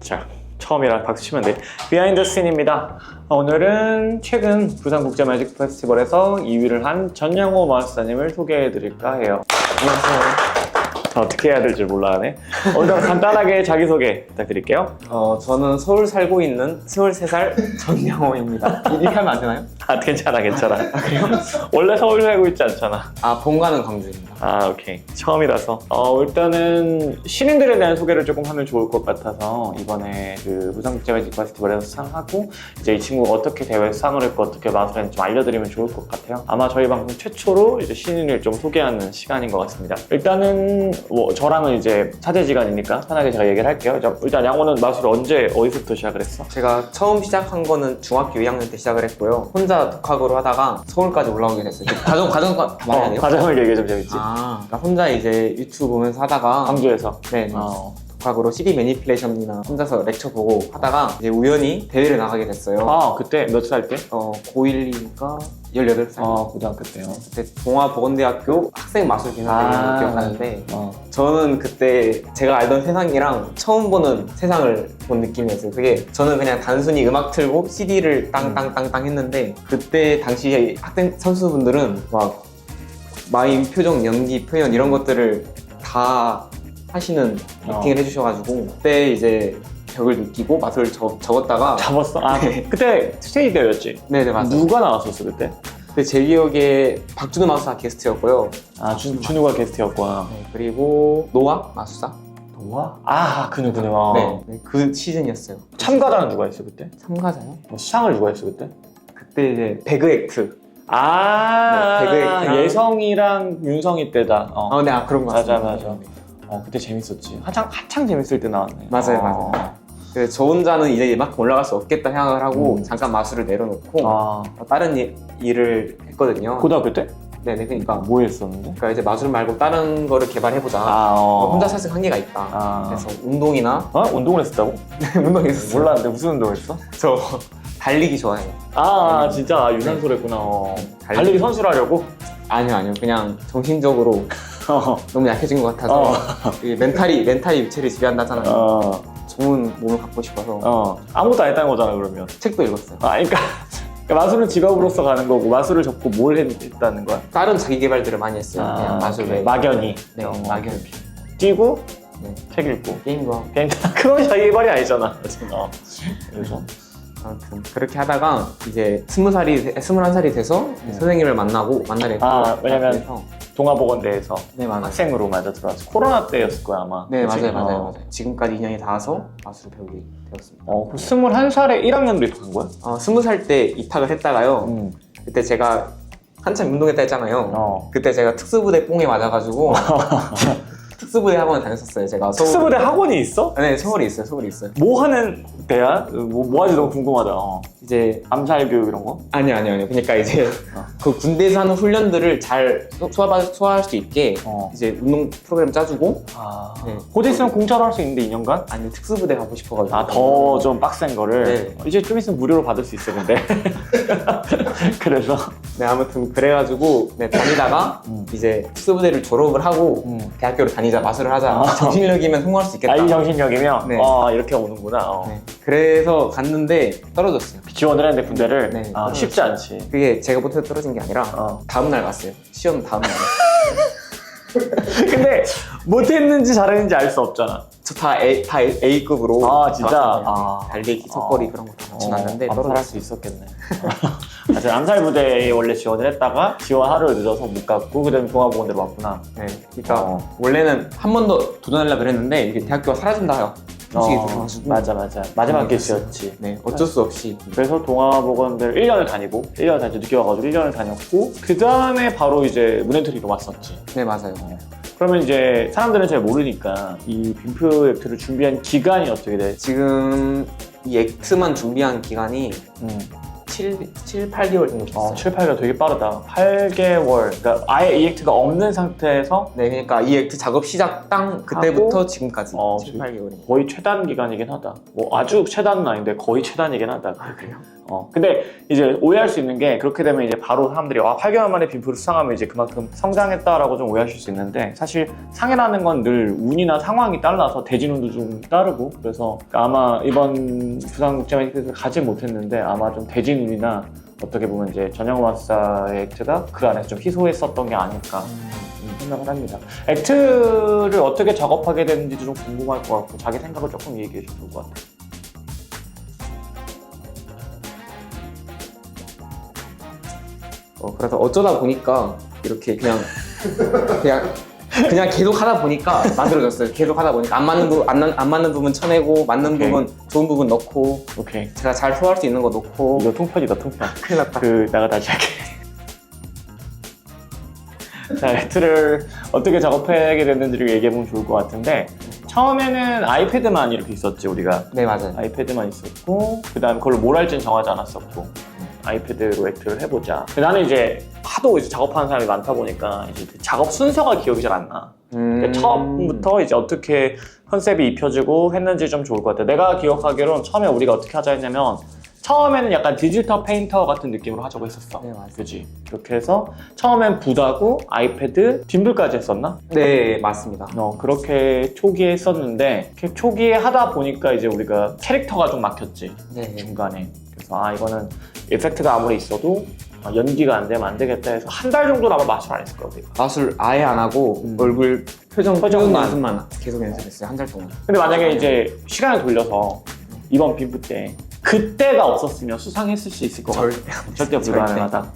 자, 처음이라 박수 치면 돼. 비하인드 씬입니다. 오늘은 최근 부산국제 매직 페스티벌에서 2위를 한 전양호 마스터님을 소개해 드릴까 해요. 안녕하세요. 어떻게 해야 될지 몰라 하네. 오늘 간단하게 자기소개 부탁드릴게요. 저는 서울 살고 있는 23살 전양호입니다. 이렇게 하면 안 되나요? 아, 괜찮아. 그래요? 원래 서울 살고 있지 않잖아. 본가는 광주입니다. 아, 오케이. 처음이라서. 일단은 시민들에 대한 소개를 조금 하면 좋을 것 같아서 이번에 그 부산국제 매직 페스티벌에서 수상하고 이제 이 친구가 어떻게 대회에서 상을 했고 어떻게 마술을 했는지 좀 알려드리면 좋을 것 같아요. 아마 저희 방송 최초로 이제 신인을 좀 소개하는 시간인 것 같습니다. 일단은 저랑은 이제 사제지간이니까 편하게 제가 얘기를 할게요. 일단 양호는 마술 언제 어디서부터 시작을 했어? 제가 처음 시작한 거는 중학교 2학년 때 시작을 했고요. 혼자 독학으로 하다가 서울까지 올라오게 됐어요. 과정 말해야 돼요? 과정을 얘기해 좀 재밌지. 그러니까 혼자 이제 유튜브 보면서 하다가 광주에서. 네. 독학으로 CD 매니플레이션이나 혼자서 렉처 보고 하다가 이제 우연히 대회를 나가게 됐어요. 그때 몇 살 때? 고1이니까 18살. 고등학교 때요. 그때 동아보건대학교 학생마술기사대회를 기억하는데 저는 그때 제가 알던 세상이랑 처음 보는 세상을 본 느낌이었어요. 그게 저는 그냥 단순히 음악 틀고 CD를 땅땅땅땅 했는데 그때 당시 학생 선수분들은 막 마임, 표정, 연기, 표현 이런 것들을 다 하시는 액팅을 해주셔가지고 그때 이제 벽을 느끼고 마술을 적었다가 잡았어? 네. 그때 스테이지 대회였지? 네네 맞아요. 누가 나왔었어 그때? 근데 제 기억에 박준호 마술사 게스트였고요. 준우가 게스트였구나. 네, 그리고 노아 마술사. 노아? 그 누구냐. 네, 그 시즌이었어요. 참가자는 누가 했어 그때? 참가자요? 수상을 누가 했어 그때? 그때 이제 배그 액트. 네, 배그 액트랑 예성이랑 윤성이 때다. 네, 그런 거 맞아. 같습니다. 그때 재밌었지. 한창 재밌을 때 나왔네. 맞아요. 그래서 저 혼자는 이제 이만큼 올라갈 수 없겠다 생각을 하고 잠깐 마술을 내려놓고 다른 일을 했거든요. 고등학교 때? 네네, 그러니까 뭐 했었는데? 그러니까 이제 마술 말고 다른 거를 개발해보자. 혼자 살수 한계가 있다. 그래서 운동이나 운동을 했었다고? 운동했었어요. 몰랐는데 무슨 운동 했어? 저 달리기 좋아해요. 진짜 유산소를 했구나. 달리기 선수를 하려고? 아니요. 그냥 정신적으로 너무 약해진 것 같아서 이 멘탈이 유체를 지배한다잖아요. 좋은 몸을 갖고 싶어서 아무것도 안 했다는 거잖아 그러면. 책도 읽었어요. 그러니까 마술은 직업으로서 가는 거고 마술을 접고 뭘 했다는 거야? 다른 자기 개발들을 많이 했어요. 그냥 마술 외에. 막연히. 네, 막연히. 뛰고 네. 책 읽고 게임도 하고. 그건 자기 개발이 아니잖아. 그래서 아무튼 그렇게 하다가 이제 21살이 돼서 선생님을 만나게 왜냐면 동아보건대에서 네, 맞아요. 학생으로 들어왔어. 코로나 때였을 거야 아마. 네, 그치? 맞아요. 지금까지 2년이 닿아서 마술을 배우게 되었습니다. 그럼 21살에 1학년도 입학한 거야? 20살 때 입학을 했다가요. 그때 제가 한참 운동했다 했잖아요. 그때 제가 특수부대 뽕에 맞아가지고 특수부대 학원을 다녔었어요. 제가 특수부대 학원이 있어? 네, 서울에 있어요. 뭐 하는 데야? 뭐 하지 너무 궁금하다. 이제 암살 교육 이런 거? 아니요. 그러니까 이제 그 군대에서 하는 훈련들을 잘 소화할 수 있게 이제 운동 프로그램 짜주고. 네. 고대 있으면 공짜로 할 수 있는데 2년간? 아니 특수부대 가고 싶어가지고. 더 좀 빡센 거를? 네. 이제 좀 있으면 무료로 받을 수 있어 근데. 그래서? 네, 아무튼 그래가지고 다니다가 이제 특수부대를 졸업을 하고 대학교를 다니자, 마술을 하자. 정신력이면 성공할 수 있겠다. 이 정신력이면? 네. 이렇게 오는구나. 네. 그래서 갔는데 떨어졌어요. 지원을 했는데 군대를? 네, 쉽지 않지. 그게 제가 못해서 떨어진 게 아니라 다음날 갔어요. 시험 다음날. 근데 못했는지 잘했는지 알 수 없잖아. 저 다 A급으로. 진짜? 달리기, 턱걸이 그런 거 다 같이 났는데 암살할 수 있었겠네. 암살부대에 원래 지원을 했다가 지원 하루 늦어서 못 갔고 그다음에 동아보건대로 왔구나. 네, 그러니까 원래는 한 번 더 도전하려고 그랬는데 이게 대학교가 사라진다요. 솔직히 맞아. 마지막 기회였지. 네, 어쩔 수 없이. 그래서 동아보건대를 1년을 다니고 1년을 다니고 늦게 와가지고 1년을 다녔고 그 다음에 바로 이제 문엔트리로 왔었지. 네, 맞아요. 그러면 이제 사람들은 잘 모르니까 이 빔프 액트를 준비한 기간이 어떻게 돼? 지금 이 액트만 준비한 기간이 7-8개월 정도 됐어요. 7-8개월 되게 빠르다. 8개월. 그러니까 아예 이 액트가 없는 상태에서 네, 그러니까 이 액트 작업 시작 그때부터 지금까지 7-8개월입니다. 거의 최단 기간이긴 하다. 아주 최단은 아닌데 거의 최단이긴 하다. 그래요? 근데 이제 오해할 수 있는 게 그렇게 되면 이제 바로 사람들이 8개월 만에 빈프를 수상하면 이제 그만큼 성장했다라고 좀 오해하실 수 있는데 사실 상해라는 건 늘 운이나 상황이 따라서 대진운도 좀 따르고 그래서 아마 이번 부산국제매직에서 가지 못했는데 아마 좀 대진운이나 어떻게 보면 이제 전영호 마스터의 액트가 그 안에서 좀 희소했었던 게 아닐까 생각을 합니다. 액트를 어떻게 작업하게 되는지도 좀 궁금할 것 같고 자기 생각을 조금 얘기해 주면 좋을 것 같아요. 그래서 어쩌다 보니까 이렇게 그냥 계속 하다 보니까 만들어졌어요. 계속 하다 보니까 안 맞는 부분 쳐내고 맞는 오케이. 부분 좋은 부분 넣고 오케이. 제가 잘 소화할 수 있는 거 넣고. 이거 통편이다 통편. 큰일 났다. 나가 다시 할게. 자, 액트를 어떻게 작업하게 됐는지를 얘기해보면 좋을 것 같은데 처음에는 아이패드만 이렇게 있었지 우리가. 네, 맞아요. 아이패드만 있었고 그 다음에 그걸로 뭘 할지는 정하지 않았었고 아이패드로 액트를 해보자. 근데 나는 이제 하도 이제 작업하는 사람이 많다 보니까 이제 그 작업 순서가 기억이 잘 안 나. 그러니까 처음부터 이제 어떻게 컨셉이 입혀지고 했는지 좀 좋을 것 같아. 내가 기억하기로는 처음에 우리가 어떻게 하자 했냐면 처음에는 약간 디지털 페인터 같은 느낌으로 하자고 했었어. 네, 맞아요. 그지? 그렇게 해서 처음엔 붓하고 아이패드, 빔블까지 했었나? 네, 맞습니다. 그렇게 초기에 했었는데 이렇게 초기에 하다 보니까 이제 우리가 캐릭터가 좀 막혔지. 네. 중간에. 그래서 이거는 에펙트가 아무리 있어도 연기가 안 되면 안 되겠다 해서 한 달 정도 아마 마술 안 했을 거야 우리가. 마술 아예 안 하고 얼굴 표정 표정만. 연습만 계속 연습했어요. 한 달 동안. 근데 만약에 이제 시간을 돌려서 이번 빔프 때 그때가 없었으면 수상했을 수 있을 것 같아. 절대 불가능하다.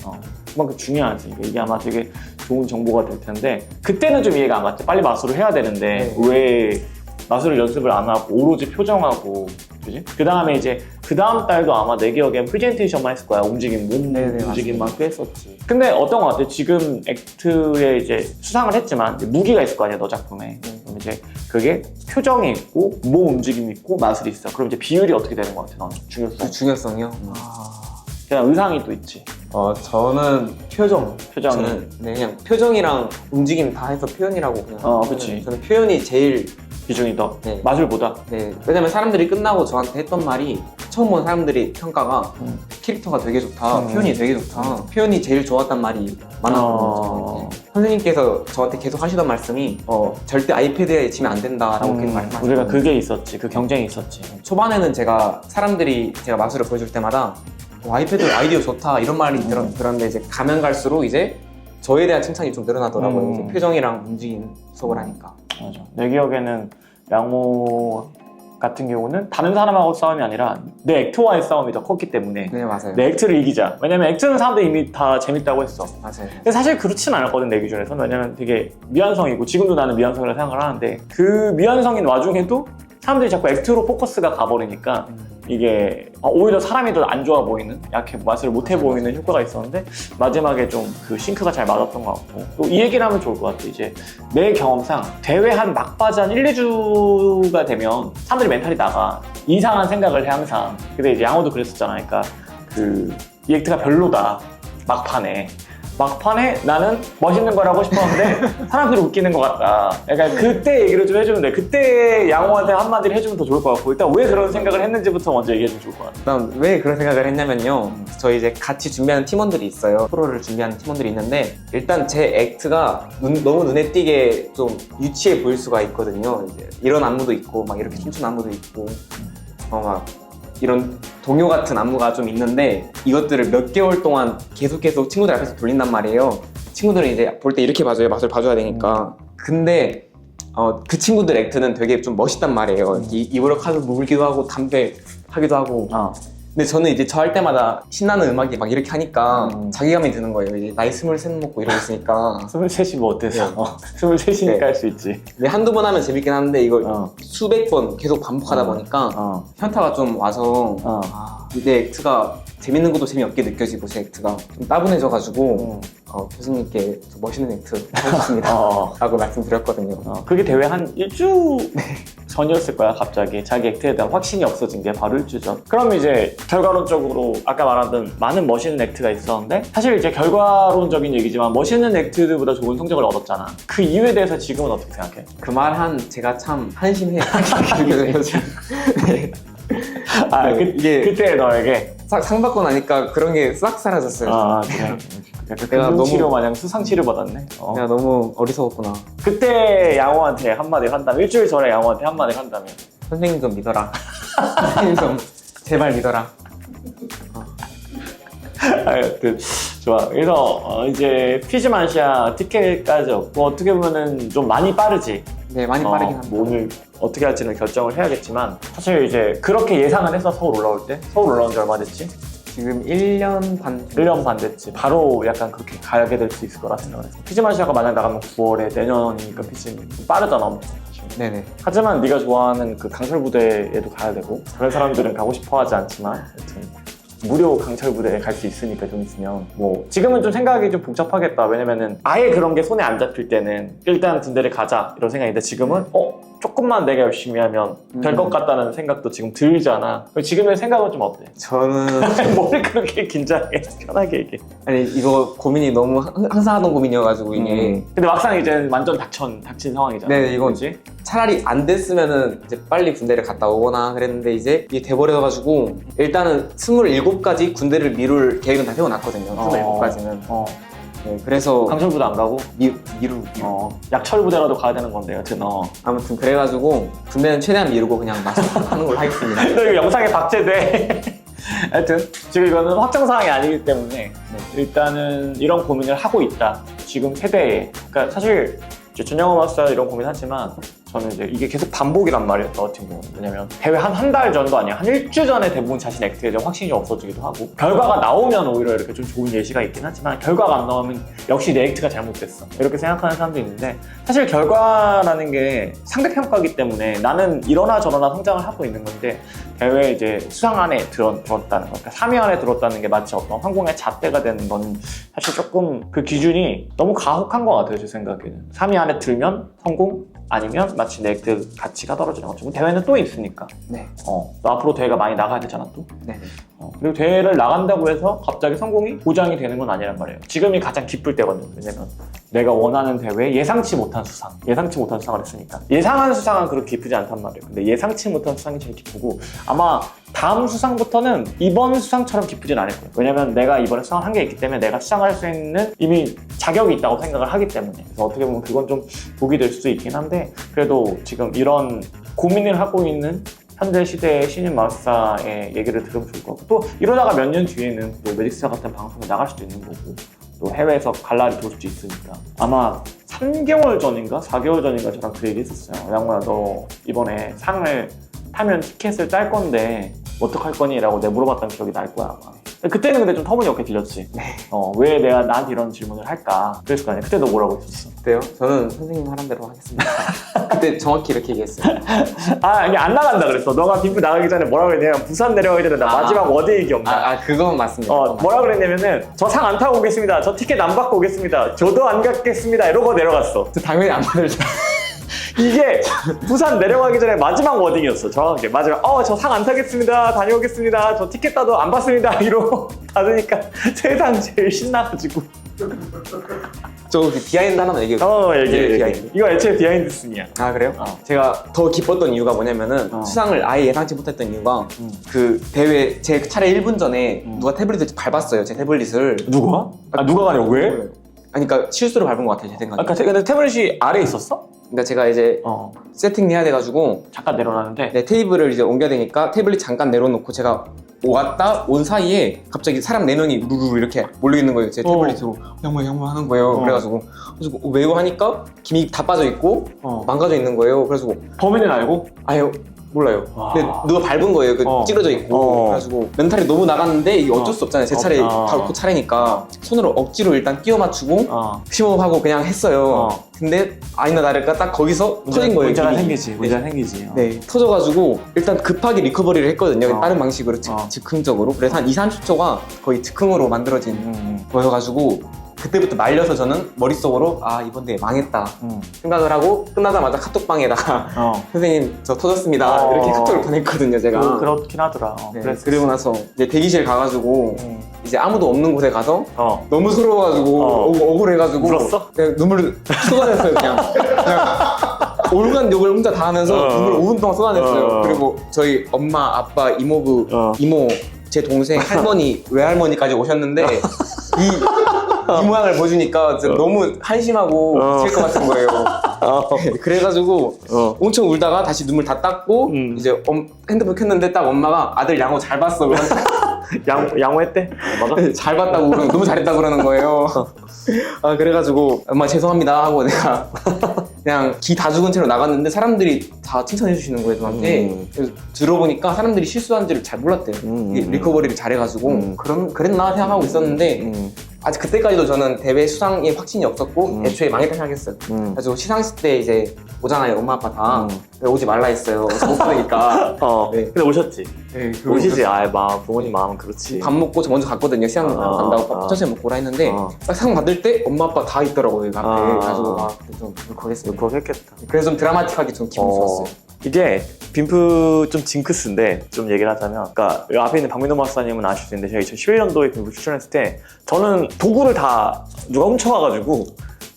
그만큼 중요하지. 이게 아마 되게 좋은 정보가 될 텐데 그때는 좀 이해가 안 갔지. 빨리 마술을 해야 되는데 왜 마술을 연습을 안 하고 오로지 표정하고 그지? 그 다음에 이제 그 다음 달도 아마 내 기억엔 프레젠테이션만 했을 거야. 움직임, 몸 움직임만 꽤 했었지. 근데 어떤 거 같아? 지금 액트에 이제 수상을 했지만 이제 무기가 있을 거 아니야, 너 작품에. 그럼 이제 그게 표정이 있고 몸 움직임이 있고 마술이 있어. 그럼 이제 비율이 어떻게 되는 거 같아, 너는? 중요성? 그 중요성이요? 그냥 의상이 또 있지. 저는 표정이. 표정이. 네, 그냥 표정이랑 움직임 다 해서 표현이라고 그냥. 그치. 저는 표현이 제일. 비중이 더 네. 마술보다. 네, 왜냐면 사람들이 끝나고 저한테 했던 말이 처음 본 사람들이 평가가 캐릭터가 되게 좋다, 표현이 되게 좋다, 표현이 제일 좋았단 말이 많았거든요. 선생님께서 저한테 계속 하시던 말씀이 절대 아이패드에 치면 안 된다라고 계속 말씀하셨어요. 우리가 그게 있었지, 그 경쟁이 있었지. 초반에는 제가 마술을 보여줄 때마다 아이패드 아이디어 좋다 이런 말이 들었는데 이제 가면 갈수록 이제 저에 대한 칭찬이 좀 늘어나더라고요. 이제 표정이랑 움직임 수업을 하니까. 맞아. 내 기억에는 양모 같은 경우는 다른 사람하고 싸움이 아니라 내 액트와의 싸움이 더 컸기 때문에 네, 맞아요. 내 액트를 이기자. 왜냐면 액트는 사람들이 이미 다 재밌다고 했어. 맞아요. 근데 사실 그렇진 않았거든, 내 기준에서는. 왜냐면 되게 미완성이고 지금도 나는 미완성이라고 생각을 하는데 그 미완성인 와중에도 사람들이 자꾸 액트로 포커스가 가버리니까 이게 오히려 사람이 더 안 좋아 보이는, 약해 마술을 못해 보이는 효과가 있었는데 마지막에 좀 그 싱크가 잘 맞았던 것 같고 또 이 얘기를 하면 좋을 것 같아. 이제 내 경험상 대회 한 막바지 한 1, 2주가 되면 사람들이 멘탈이 나가. 이상한 생각을 해 항상. 근데 이제 양호도 그랬었잖아. 그러니까 이 액트가 별로다. 막판에 나는 멋있는 걸 하고 싶었는데 사람들이 웃기는 것 같다. 약간 그때 얘기를 좀 해주면 돼. 그때 양호한테 한마디를 해주면 더 좋을 것 같고 일단 왜 그런 생각을 했는지부터 먼저 얘기해주면 좋을 것 같아. 일단 왜 그런 생각을 했냐면요, 저희 이제 같이 준비하는 팀원들이 있어요. 프로를 준비하는 팀원들이 있는데 일단 제 액트가 너무 눈에 띄게 좀 유치해 보일 수가 있거든요. 이제 이런 안무도 있고 막 이렇게 춤추는 안무도 있고 막 이런 동요 같은 안무가 좀 있는데 이것들을 몇 개월 동안 계속 친구들 앞에서 돌린단 말이에요. 친구들은 이제 볼 때 이렇게 봐줘요. 맛을 봐줘야 되니까. 근데 그 친구들 액트는 되게 좀 멋있단 말이에요. 입으로 카드 물기도 하고 담배 하기도 하고. 근데 저는 이제 저 할 때마다 신나는 음악이 막 이렇게 하니까 자괴감이 드는 거예요. 이제 나이 23 먹고 이러고 있으니까. 23이 뭐 어때서? 23이니까 할 수 있지. 근데 한두 번 하면 재밌긴 한데 이걸 수백 번 계속 반복하다 보니까 현타가 좀 와서 내 액트가 재밌는 것도 재미없게 느껴지고 제 액트가 좀 따분해져가지고 교수님께 저 멋있는 액트 하고 싶습니다 라고 말씀드렸거든요. 그게 대회 한 일주 전이었을 거야. 갑자기 자기 액트에 대한 확신이 없어진 게 바로 일주 전. 그럼 이제 결과론적으로 아까 말하던 많은 멋있는 액트가 있었는데 사실 이제 결과론적인 얘기지만 멋있는 액트들보다 좋은 성적을 얻었잖아. 그 이유에 대해서 지금은 어떻게 생각해? 그 말 제가 참 한심해요. 네. 아, 네, 이게 그때 너에게 상 받고 나니까 그런 게 싹 사라졌어요. 아 그래. 약간 내가 금융치료 너무- 마냥 수상치료 받았네. 내가 너무 어리석었구나. 그때 양호한테 한마디 한다면 일주일 전에 양호한테 한마디 한다면 선생님 좀 믿어라. 선생님 좀 제발 믿어라. 하여튼 좋아. 그래서 이제 피즈만시아 티켓까지 얻고 어떻게 보면은 좀 많이 빠르지. 네, 많이 빠르긴 합니다. 뭐 오늘 어떻게 할지는 결정을 해야겠지만 사실 이제 그렇게 예상을 해서 서울 올라올 때 서울 올라온 지 얼마 됐지? 지금 1년 반. 1년 반 됐지. 바로 약간 그렇게 가게 될 수 있을 거라 생각을 했어. 피즈만시아가 만약 나가면 9월에 내년이니까 피즈는 좀 빠르잖아 엄청 사실. 네네. 하지만 네가 좋아하는 그 강철 부대에도 가야 되고 다른 사람들은 가고 싶어 하지 않지만 하여튼 무료 강철 부대에 갈 수 있으니까 좀 있으면 뭐 지금은 좀 생각이 좀 복잡하겠다. 왜냐면은 아예 그런 게 손에 안 잡힐 때는 일단 군대를 가자 이런 생각인데 지금은 조금만 내가 열심히 하면 될 것 같다는 생각도 지금 들잖아. 지금의 생각은 좀 어때? 저는 뭘 그렇게 긴장해? 편하게 얘기해. 아니 이거 고민이 너무 항상 하던 고민이어가지고 이게 근데 막상 이제 완전 닥친 상황이잖아. 네, 이건 그치? 차라리 안 됐으면은 이제 빨리 군대를 갔다 오거나 그랬는데 이제 이게 돼버려가지고 일단은 27까지 군대를 미룰 계획은 다 세워놨거든요. 27까지는. 네, 그래서 강철부대 안 가고? 미루. 약철 부대라도 가야 되는 건데 여튼 아무튼 그래가지고 군대는 최대한 미루고 그냥 마스터 하는 걸로 하겠습니다. 너 이거 영상에 박제돼. 하여튼 지금 이거는 확정 사항이 아니기 때문에 일단은 이런 고민을 하고 있다. 지금 세대에. 그러니까 사실 이제 준영어 마스터 이런 고민하지만 저는 이제 이게 계속 반복이란 말이에요. 저 같은 경우는. 왜냐면 대회 한 달 전도 아니야. 한 일주 전에 대부분 자신 액트에 대한 확신이 없어지기도 하고 결과가 나오면 오히려 이렇게 좀 좋은 예시가 있긴 하지만 결과가 안 나오면 역시 내 액트가 잘못됐어. 이렇게 생각하는 사람도 있는데 사실 결과라는 게 상대평가이기 때문에 나는 이러나 저러나 성장을 하고 있는 건데 대회 이제 수상 안에 들었다는 거, 그러니까 3위 안에 들었다는 게 마치 어떤 황공의 잣대가 되는 건 사실 조금 그 기준이 너무 가혹한 것 같아요. 제 생각에는. 3위 안에 들면 성공, 아니면 마치 내 액트 가치가 떨어지는 거죠. 대회는 또 있으니까. 네. 또 앞으로 대회가 많이 나가야 되잖아 또. 네. 그리고 대회를 나간다고 해서 갑자기 성공이 보장이 되는 건 아니란 말이에요. 지금이 가장 기쁠 때거든요. 왜냐면 내가 원하는 대회에 예상치 못한 수상을 했으니까. 예상한 수상은 그렇게 기쁘지 않단 말이에요. 근데 예상치 못한 수상이 제일 기쁘고 아마 다음 수상부터는 이번 수상처럼 기쁘진 않을 거예요. 왜냐면 내가 이번에 수상을 한 게 있기 때문에 내가 수상할 수 있는 이미 자격이 있다고 생각을 하기 때문에. 그래서 어떻게 보면 그건 좀 복이 될 수도 있긴 한데 그래도 지금 이런 고민을 하고 있는 현재 시대의 신인 마스터의 얘기를 들으면 좋을 것 같고 또 이러다가 몇 년 뒤에는 또 매직스타 같은 방송에 나갈 수도 있는 거고 또 해외에서 갈라리 돌 수도 있으니까 아마 3개월 전인가 4개월 전인가 저랑 그 얘기 했었어요. 양모야 너 이번에 상을 타면 티켓을 짤 건데 어떡할 거니? 라고 내가 물어봤던 기억이 날 거야 아마. 그때는 근데 좀 터무니없게 들렸지. 네. 왜 내가 나한테 이런 질문을 할까? 그랬을 거 아니야. 그때 너 뭐라고 했었어? 그때요? 저는 선생님 하는 대로 하겠습니다. 그때 정확히 이렇게 얘기했어요. 이게 안 나간다 그랬어. 너가 빈프 나가기 전에 뭐라고 했냐면 부산 내려가기 전에 나 마지막 어디 기억나? 그건 맞습니다. 뭐라 그랬냐면은 저 상 안 타고 오겠습니다. 저 티켓 안 받고 오겠습니다. 저도 안 갖겠습니다. 이러고 내려갔어. 저 당연히 안 받을죠. 이게 부산 내려가기 전에 마지막 워딩이었어. 정확하게 마지막 저 상 안 타겠습니다. 다녀오겠습니다. 저 티켓 따도 안 받습니다. 이러고 닫으니까 세상 제일 신나가지고 저 비하인드 하나만 얘기해볼게요. 얘기해. 비하인드. 이거 애초에 비하인드 씬이야. 아 그래요? 제가 더 기뻤던 이유가 뭐냐면은 수상을 아예 예상치 못했던 이유가 그 대회 제 차례 1분 전에 누가 태블릿을 밟았어요. 제 태블릿을. 누가? 누가 가냐? 왜? 아니 그러니까 실수로 밟은 것 같아요. 제 생각에. 근데 태블릿이 아래에 있었어? 그러니까 제가 이제 세팅해야 돼가지고 잠깐 내려놨는데 네, 테이블을 이제 옮겨야 되니까 태블릿 잠깐 내려놓고 제가 왔다 온 사이에 갑자기 사람 4명이 루루 이렇게 몰려있는 거예요. 제 태블릿으로 양모 하는 거예요. 그래가지고 왜요 하니까 김이 다 빠져있고 망가져 있는 거예요. 그래가지고 범인은 알고? 아유 몰라요. 와. 근데 누가 밟은 거예요. 찌그러져 있고. 그래가지고 멘탈이 너무 나갔는데 이게 어쩔 수 없잖아요. 제 차례 바로 그 차례니까 손으로 억지로 일단 끼워 맞추고 심호흡하고 그냥 했어요. 근데 아니나 다를까 딱 거기서 터진 거예요. 문제가 김이. 생기지. 네, 터져가지고 일단 급하게 리커버리를 했거든요. 다른 방식으로 즉흥적으로. 그래서 한 2-30초가 거의 즉흥으로 만들어진 거여가지고 그때부터 말려서 저는 머릿속으로 이번 대회 망했다 생각을 하고 끝나자마자 카톡방에다가 선생님 저 터졌습니다 이렇게 카톡을 보냈거든요. 제가 그렇긴 하더라. 네, 그리고 나서 이제 대기실 가가지고 이제 아무도 없는 곳에 가서 너무 서러워가지고 억울해가지고 울었어? 그냥 눈물을 쏟아냈어요. 그냥 올간 욕을 혼자 다 하면서 눈물 5분 동안 쏟아냈어요. 어. 그리고 저희 엄마, 아빠, 이모부, 어. 이모, 제 동생, 할머니, 외할머니까지 오셨는데 이 모양을 보여주니까 진짜 너무 한심하고 미칠 것 같은 거예요. 그래가지고 엄청 울다가 다시 눈물 다 닦고 이제 핸드폰 켰는데 딱 엄마가 아들 양호 잘 봤어. 양호했대? 엄마가? 잘 봤다고 그러고 너무 잘했다고 그러는 거예요. 아 그래가지고 엄마 죄송합니다 하고 내가 그냥 기 다 죽은 채로 나갔는데 사람들이 다 칭찬해 주시는 거예요 저한테. 그래서 들어보니까 사람들이 실수한지를 잘 몰랐대요. 리커버리를 잘해가지고 그랬나 생각하고 있었는데 아직 그때까지도 저는 대회 수상이 확신이 없었고 애초에 망했다 생각했어요. 그래서 시상식 때 이제 오잖아요 엄마 아빠 다. 왜 오지 말라 했어요. 못 보니까. 네. 근데 오셨지? 네, 오시지. 부모님 마음은 그렇지. 밥 먹고 저 먼저 갔거든요. 시상 간다고 밥 천천히 먹고 오라 했는데 딱 상 받을 때 엄마 아빠 다 있더라고요 그 앞에. 그래가지고 좀 울컥했어요. 울컥했겠다. 그래서 좀 드라마틱하게 좀 기분 좋았어요. 이게 빈프 좀 징크스인데 좀 얘기를 하자면, 그러니까 이 앞에 있는 박민호 박사님은 아실 텐데 제가 2011년도에 빈프 출전했을 때 저는 도구를 다 누가 훔쳐가가지고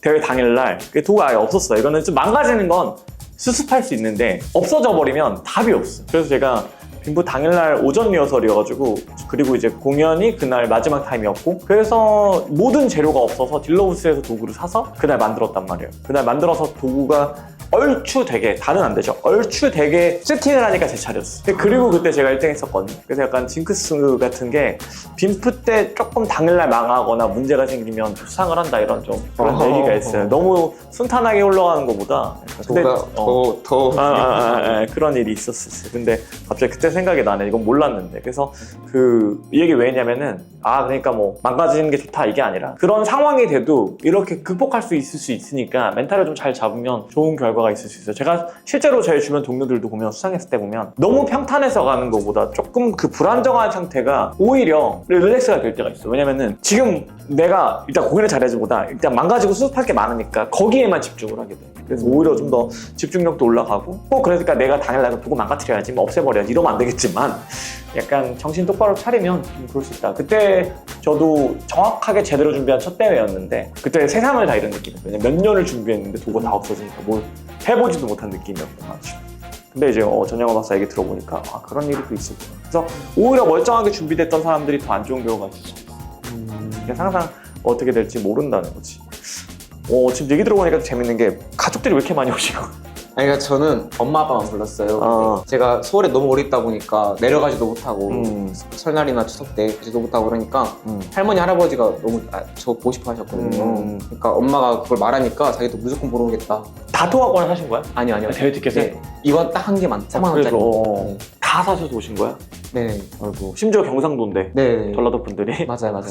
대회 당일날 그 도구가 아예 없었어요. 이거는 좀 망가지는 건 수습할 수 있는데 없어져 버리면 답이 없어. 그래서 제가 빈프 당일날 오전 리허설이어가지고, 그리고 이제 공연이 그날 마지막 타임이었고, 그래서 모든 재료가 없어서 딜러우스에서 도구를 사서 그날 만들었단 말이에요. 그날 만들어서 도구가 얼추 되게, 다는 안 되죠. 얼추 되게 세팅을 하니까 제 차례였어. 그리고 그때 제가 1등 했었거든요. 그래서 약간 징크스 같은 게 빈프 때 조금 당일날 망하거나 문제가 생기면 수상을 한다 이런 좀 그런 얘기가 있어요. 너무 순탄하게 흘러가는 것보다. 근데 그런 일이 있었어요. 근데 갑자기 그때 생각이 나네. 이건 몰랐는데. 그래서 이 얘기 왜 했냐면은, 그러니까 뭐 망가지는 게 좋다 이게 아니라, 그런 상황이 돼도 이렇게 극복할 수 있을 수 있으니까 멘탈을 좀 잘 잡으면 좋은 결과가 있을 수 있어요. 제가 실제로 제 주변 동료들도 보면, 수상했을 때 보면 너무 평탄해서 가는 것보다 조금 그 불안정한 상태가 오히려 릴렉스가 될 때가 있어요. 왜냐면은 지금 내가 일단 공연을 잘해주보다 일단 망가지고 수습할 게 많으니까 거기에만 집중을 하게 돼. 그래서 오히려 좀 더 집중력도 올라가고, 그러니까 내가 당일날 보고 망가뜨려야지, 뭐 없애버려야지 이러면 안 되겠지만, 약간 정신 똑바로 차리면 좀 그럴 수 있다. 그때 저도 정확하게 제대로 준비한 첫 대회였는데 그때 세상을 다 잃은 느낌이었어요. 왜냐면 몇 년을 준비했는데 도구가 다 없어지니까 뭘 해보지도 못한 느낌이었던 것 같아요. 근데 이제 전영호 박사 얘기 들어보니까 그런 일이 또 있었구나. 그래서 오히려 멀쩡하게 준비됐던 사람들이 더 안 좋은 경우가 있었어. 그래서 항상 어떻게 될지 모른다는 거지. 지금 얘기 들어보니까 재밌는 게, 가족들이 왜 이렇게 많이 오시고. 그러니까 저는 엄마 아빠만 불렀어요. 제가 서울에 너무 오래 있다 보니까 내려가지도 못하고 설날이나 추석 때 가지도 못하고 그러니까 할머니 할아버지가 너무 저 보고 싶어 하셨거든요. 그러니까 엄마가 그걸 말하니까 자기도 무조건 보러 오겠다. 다 통화권을 하신 거야? 아니요. 대회 티켓을? 네. 이건 딱 한 개만 4만 원짜리. 네. 다 사셔서 오신 거야? 네. 아이고, 심지어 경상도인데. 네. 전라도 분들이. 맞아요.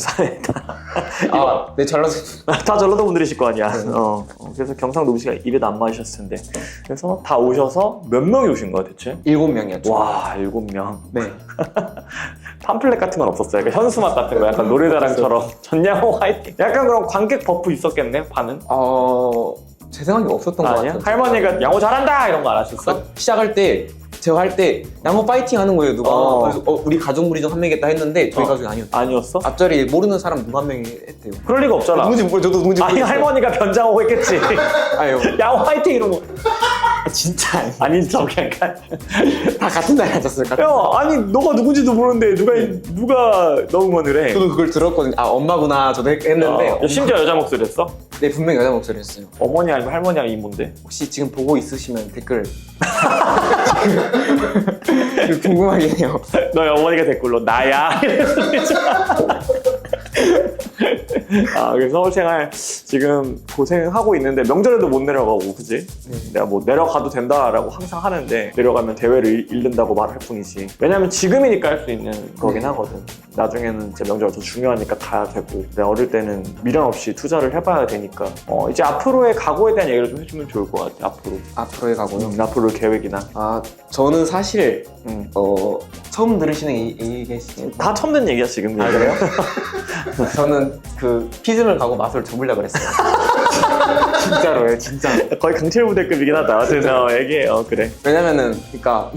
네, 전라도. 다 전라도 분들이실 거 아니야. 그래서 경상도 음식이 입에도 안 맞으셨을 텐데. 그래서 다 오셔서 몇 명이 오신 거야, 대체? 7명이었죠. 와, 7명. 네. 팜플렛 같은 건 없었어요. 약간 현수막 같은 거, 약간 노래자랑처럼. 전양호 화이팅. 약간 그런 관객 버프 있었겠네, 반은? 제 생각에 없었던 것 아니야? 같아요. 할머니가 양호 잘한다! 이런 거 안 하셨어? 시작할 때, 제가 할 때 양호 파이팅 하는 거예요, 누가. 그래서 우리 가족물이 좀 한 명이겠다 했는데 저희 가족이 아니었어요. 아니었어? 앞자리 모르는 사람 누가 한 명이 했대요. 그럴 리가 없잖아. 누군지 저도 누군지 아니, 모르겠어요. 할머니가 변장하고 했겠지. 아유. 양호 화이팅! 이런 거. 진짜 아니, 저기 약간. 다 같은 자리에 앉았어요. 아니, 너가 누군지도 모르는데 누가 너 응원을 해? 저도 그걸 들었거든요. 엄마구나 저도 했는데 심지어 여자 목소리였어? 네, 분명히 여자 목소리였어요. 어머니 아니면 할머니 아니면 이모인데? 혹시 지금 보고 있으시면 댓글 궁금하긴 해요. 너희 어머니가 댓글로 나야? 그래서 서울 생활 지금 고생하고 있는데 명절에도 못 내려가고, 그지? 내가 뭐 내려가도 된다라고 항상 하는데 내려가면 대회를 잃는다고 말할 뿐이지. 왜냐면 지금이니까 할 수 있는 거긴 하거든. 나중에는 이제 명절이 더 중요하니까 가야 되고, 내가 어릴 때는 미련 없이 투자를 해봐야 되니까 이제 앞으로의 각오에 대한 얘기를 좀 해주면 좋을 것 같아. 앞으로의 각오요? 앞으로의 계획이나. 저는 사실 처음 들으시는 얘기시죠? 다 처음 듣는 얘기야 지금. 그래요? 저는 피즘을 가고 마술을 접으려고 그랬어요. 진짜로요, 진짜. 거의 강철부대급이긴 하다. 그래서 얘기해. 그래. 왜냐면은 그러니까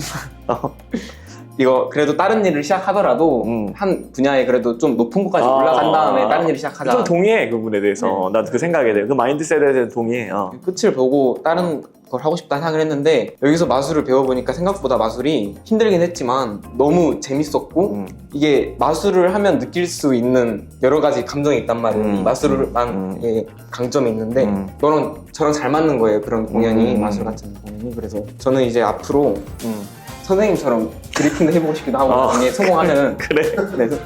이거 그래도 다른 일을 시작하더라도 한 분야에 그래도 좀 높은 곳까지 올라간 다음에 다른 일을 시작하자. 좀 동의해 그 부분에 대해서. 나도 그 생각에 대해 그 마인드셋에 대해서 동의해. 끝을 보고 다른 걸 하고 싶다 생각을 했는데 여기서 마술을 배워보니까 생각보다 마술이 힘들긴 했지만 너무 재밌었고 이게 마술을 하면 느낄 수 있는 여러 가지 감정이 있단 말이에요. 이 마술만의 강점이 있는데 너랑 저랑 잘 맞는 거예요. 그런 공연이 마술 같은 공연이. 그래서 저는 이제 앞으로 선생님처럼 브리핑도 해보고 싶기도 하고 나중에 성공하면 그래. 그래서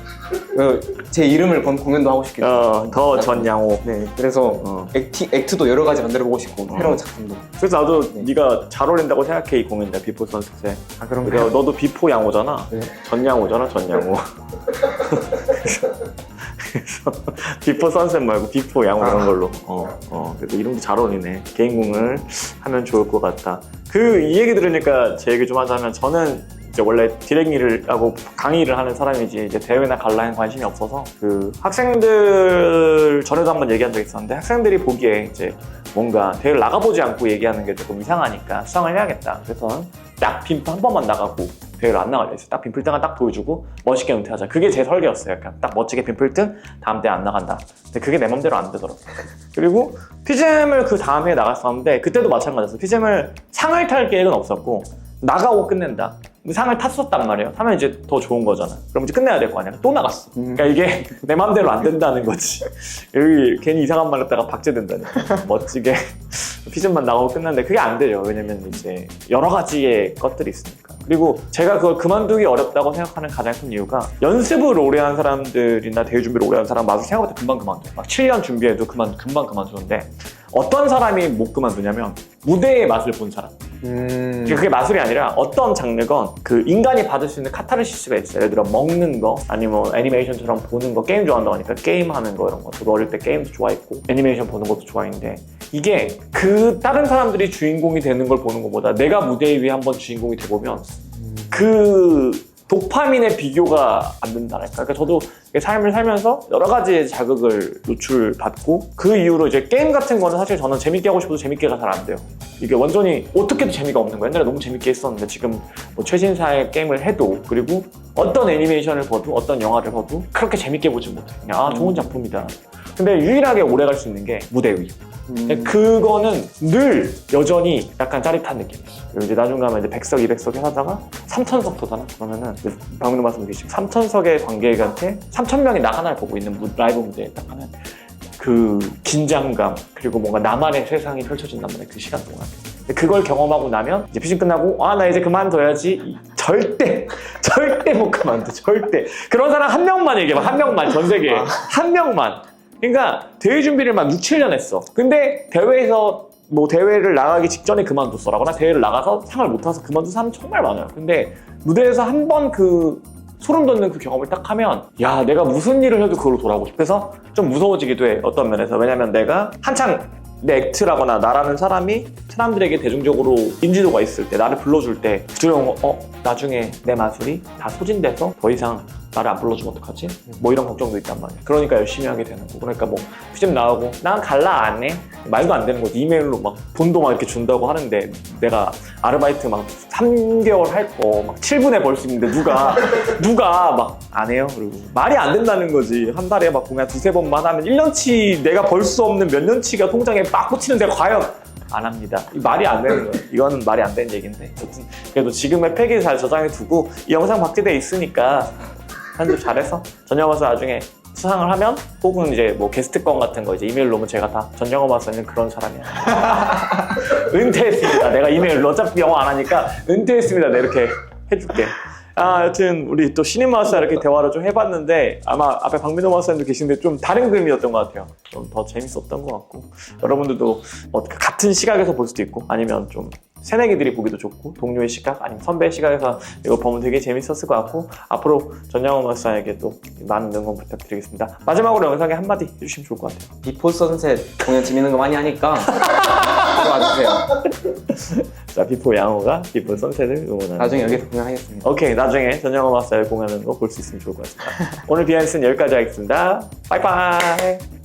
제 이름을 건 공연도 하고 싶기도 하고 더 전양호. 네, 그래서 액트도 여러 가지 만들어보고 싶고 새로운 작품도. 그래서 나도 네가 잘 어울린다고 생각해 이 공연이다. 비포 선셋에. 그런가요? 너도 비포 양호잖아. 네. 전양호잖아. 전양호. 그래서 비포 선셋 말고 비포 양호 이런 걸로. 그래도 이름도 잘 어울리네. 개인공을 하면 좋을 것 같다. 이 얘기 들으니까 제 얘기 좀 하자면 저는 이제 원래 디렉 일을 하고 강의를 하는 사람이지 이제 대회나 갈라엔 관심이 없어서 그 학생들 전에도 한번 얘기한 적 있었는데 학생들이 보기에 이제 뭔가 대회를 나가보지 않고 얘기하는 게 조금 이상하니까 수상을 해야겠다. 그래서 딱 빔프 한 번만 나가고 대회를 안 나가려 했어요. 딱 빔플등을 딱 보여주고 멋있게 은퇴하자. 그게 제 설계였어요. 약간 딱 멋지게 빔플등 다음 대회 안 나간다. 근데 그게 내 맘대로 안 되더라고요. 그리고 피잼을 그 다음에 나갔었는데 그때도 마찬가지였어요. 피잼을 상을 탈 계획은 없었고 나가고 끝낸다. 근데 상을 탔었단 말이에요. 타면 이제 더 좋은 거잖아. 그럼 이제 끝내야 될 거 아니야. 또 나갔어. 그러니까 이게 내 맘대로 안 된다는 거지. 여기 괜히 이상한 말 했다가 박제된다니까. 멋지게 피즘만 나가고 끝났는데 그게 안 돼요. 왜냐면 이제 여러 가지의 것들이 있으니까. 그리고 제가 그걸 그만두기 어렵다고 생각하는 가장 큰 이유가 연습을 오래 한 사람들이나 대회 준비를 오래 한 사람 마술 생각보다 금방 그만둬요. 막 7년 준비해도 금방 그만두는데 어떤 사람이 못 그만두냐면 무대의 맛을 본 사람. 그게 마술이 아니라 어떤 장르건 그 인간이 받을 수 있는 카타르시스가 있어요. 예를 들어 먹는 거 아니면 애니메이션처럼 보는 거 게임 좋아한다고 하니까 게임 하는 거 이런 거. 저도 어릴 때 게임도 좋아했고 애니메이션 보는 것도 좋아했는데 이게 그 다른 사람들이 주인공이 되는 걸 보는 것보다 내가 무대 위에 한번 주인공이 돼보면 그 도파민의 비교가 안 된다랄까. 그러니까 저도 삶을 살면서 여러 가지의 자극을 노출받고 그 이후로 이제 게임 같은 거는 사실 저는 재밌게 하고 싶어도 재밌게가 잘 안 돼요. 이게 완전히 어떻게도 재미가 없는 거예요. 옛날에 너무 재밌게 했었는데 지금 뭐 최신사의 게임을 해도 그리고 어떤 애니메이션을 봐도 어떤 영화를 봐도 그렇게 재밌게 보지 못해. 그냥 좋은 작품이다. 근데 유일하게 오래 갈 수 있는 게 무대 위. 그거는 늘 여전히 약간 짜릿한 느낌이 있어요. 그리고 이제 나중 가면 이제 100석, 200석 하다가 3,000석 도잖아? 그러면은 방금 말씀드리신 3,000석의 관객한테 3,000명이 나 하나를 보고 있는 라이브 무대에 딱 하면 그 긴장감 그리고 뭔가 나만의 세상이 펼쳐진단 말이야. 그 시간 동안. 그걸 경험하고 나면 이제 피즘 끝나고 나 이제 그만둬야지. 절대 못 그만둬. 절대. 그런 사람 한 명만 얘기해봐. 한 명만. 전 세계에. 한 명만. 그러니까 대회 준비를 막 6, 7년 했어. 근데 대회에서 뭐 대회를 나가기 직전에 그만뒀어라거나 대회를 나가서 상을 못 타서 그만둔 사람 정말 많아요. 근데 무대에서 한 번 그 소름 돋는 그 경험을 딱 하면 야 내가 무슨 일을 해도 그걸로 돌아오고 싶어서 좀 무서워지기도 해. 어떤 면에서. 왜냐면 내가 한창 내 액트라거나 나라는 사람이 사람들에게 대중적으로 인지도가 있을 때 나를 불러줄 때 두려운 나중에 내 마술이 다 소진돼서 더 이상 나를 안 불러주면 어떡하지? 뭐 이런 걱정도 있단 말이야. 그러니까 열심히 하게 되는 거고. 그러니까 뭐 피즘 나오고 난 갈라 안 해? 말도 안 되는 거지. 이메일로 막 돈도 막 이렇게 준다고 하는데 내가 아르바이트 막 3개월 할 거 막 7분에 벌 수 있는데 누가 막 안 해요? 그리고 말이 안 된다는 거지. 한 달에 막 공연 2-3번만 하면 1년치 내가 벌 수 없는 몇 년치가 통장에 막 꽂히는데 과연 안 합니다. 말이 안 되는 거예요. 이거는 말이 안 되는 얘기인데 어쨌든 그래도 지금의 팩이 잘 저장해 두고 이 영상 박제돼 있으니까 편집 잘해서 전영어서 나중에 수상을 하면 혹은 이제 뭐 게스트건 같은 거 이제 이메일로 오면 제가 다 전영어 마스터는 그런 사람이야. 은퇴했습니다. 내가 이메일로 어차피 영어 안 하니까 은퇴했습니다. 내가 이렇게 해줄게. 여튼 우리 또 신인 마스터 이렇게 대화를 좀 해봤는데 아마 앞에 박민호 마스터님도 계신데 좀 다른 그림이었던 것 같아요. 좀 더 재밌었던 것 같고 여러분들도 같은 시각에서 볼 수도 있고 아니면 좀 새내기들이 보기도 좋고 동료의 시각 아니면 선배의 시각에서 이거 보면 되게 재밌었을 것 같고 앞으로 전영호 마스터에게 또 많은 응원 부탁드리겠습니다. 마지막으로 영상에 한마디 해주시면 좋을 것 같아요. 비포 선셋 공연 재밌는 거 많이 하니까 들어와주세요. 자, 비포 양호가 비포 선셋을 응원하는 나중에 여기서 공연하겠습니다. 오케이, 나중에 전영호 마스터의 공연하는 거 볼 수 있으면 좋을 것 같습니다. 오늘 비하인드는 여기까지 하겠습니다. 바이바이.